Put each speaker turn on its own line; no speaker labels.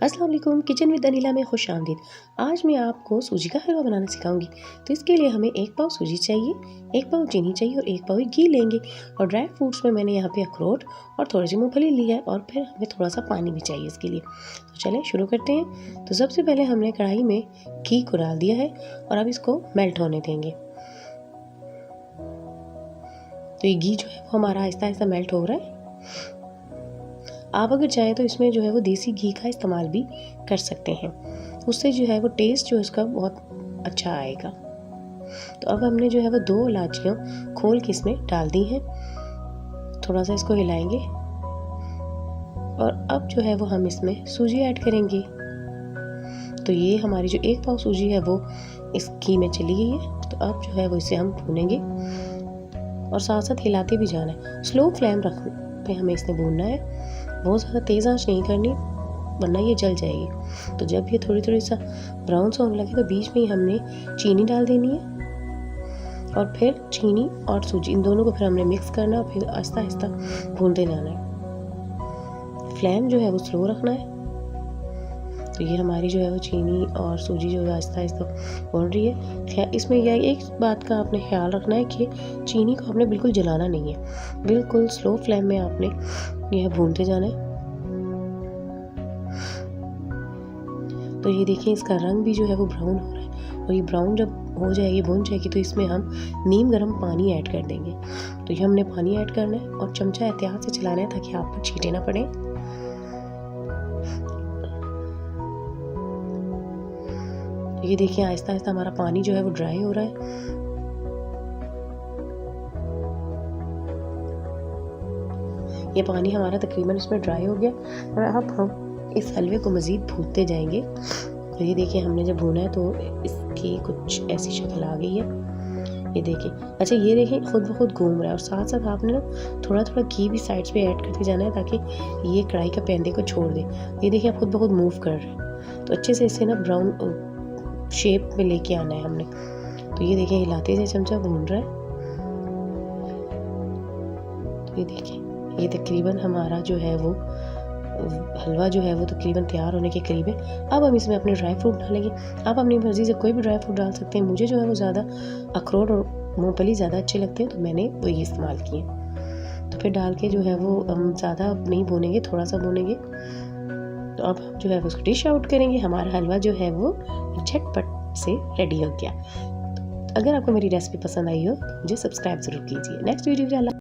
अस्सलाम वालेकुम, kitchen with Anila में खुश आमदीद। आज मैं आपको सूजी का हलवा बनाना सिखाऊंगी। तो इसके लिए हमें 1 पाव सूजी चाहिए, 1 पाव चीनी चाहिए और 1 पाव घी लेंगे। और ड्राई फ्रूट्स में मैंने यहाँ पे अखरोट और थोड़ी सी मूंगफली ली है और फिर हमें थोड़ा सा पानी भी चाहिए इसके लिए। तो चलें शुरू करते हैं। तो सबसे पहले हमने कढ़ाई में घी को डाल दिया है और अब इसको मेल्ट होने देंगे। तो ये घी जो है वो हमारा आहिस्ता आहिस्ता मेल्ट हो रहा है। आप अगर चाहें तो इसमें जो है वो देसी घी का इस्तेमाल भी कर सकते हैं, उससे जो है वो टेस्ट जो इसका बहुत अच्छा आएगा। तो अब हमने जो है वो 2 इलायचियाँ खोल के इसमें डाल दी हैं। थोड़ा सा इसको हिलाएंगे और अब जो है वो हम इसमें सूजी ऐड करेंगे। तो ये हमारी जो 1 पाव सूजी है वो इस घी में चली गई है। तो अब जो है वो इसे हम भूनेंगे और साथ साथ हिलाते भी जाना है। स्लो फ्लेम रख पे हमें इसने भूनना है, बहुत ज़्यादा तेज़ आंच नहीं करनी वरना ये जल जाएगी। तो जब ये थोड़ी थोड़ी सा ब्राउन सा होने लगे तो बीच में ही हमने चीनी डाल देनी है और फिर चीनी और सूजी इन दोनों को फिर हमने मिक्स करना है और फिर आहिस्ता आहिस्ता भूनते जाना है। फ्लेम जो है वो स्लो रखना है। तो ये हमारी जो है वो चीनी और सूजी जो है आहिस्ता आहिस्ता भून रही है। इसमें यह एक बात का आपने ख्याल रखना है कि चीनी को आपने बिल्कुल जलाना नहीं है, बिल्कुल स्लो फ्लेम में आपने यह भूनते जाना है। तो ये देखिए इसका रंग भी जो है वो ब्राउन हो रहा है और ये ब्राउन जब हो जाएगी भून जाएगी तो इसमें हम नीम गर्म पानी ऐड कर देंगे। तो ये हमने पानी ऐड करना है और चमचा एहतियात से चलाना है ताकि आप पर छींटे ना पड़े। ये देखिए आहिस्ता आहिस्ता हमारा पानी जो है वो ड्राई हो रहा है। ये पानी हमारा तकरीबन इसमें ड्राई हो गया और अब हम इस हलवे को मज़ीद भूनते जाएंगे। तो ये देखिए हमने जब भूना है तो इसकी कुछ ऐसी शक्ल आ गई है। ये देखिए, अच्छा ये देखिए खुद ब खुद घूम रहा है और साथ साथ आपने ना थोड़ा थोड़ा घी भी साइड्स पे ऐड करते जाना है ताकि ये कढ़ाई का पैंदे को छोड़ दे। ये देखिए आप खुद ब खुद मूव कर रहे हैं। तो अच्छे से इसे ना ब्राउन शेप में लेके आना है हमने। तो ये देखिए हिलाते से चमचा भून रहा है। तो ये देखिए ये तकरीबन हमारा जो है वो हलवा जो है वो तकरीबन तैयार होने के करीब है। अब हम इसमें अपने ड्राई फ्रूट डालेंगे। आप अपनी मर्ज़ी से कोई भी ड्राई फ्रूट डाल सकते हैं। मुझे जो है वो ज़्यादा अखरोट और मूंगफली ज़्यादा अच्छे लगते हैं तो मैंने वही इस्तेमाल किए। तो फिर डाल के जो है वो हम ज़्यादा नहीं भूनेंगे, थोड़ा सा भूनेंगे। तो अब हम जो है उसको डिश आउट करेंगे। हमारा हलवा जो है वो झटपट से रेडी हो गया। तो अगर आपको मेरी रेसिपी पसंद आई हो तो मुझे सब्सक्राइब ज़रूर कीजिए। Next video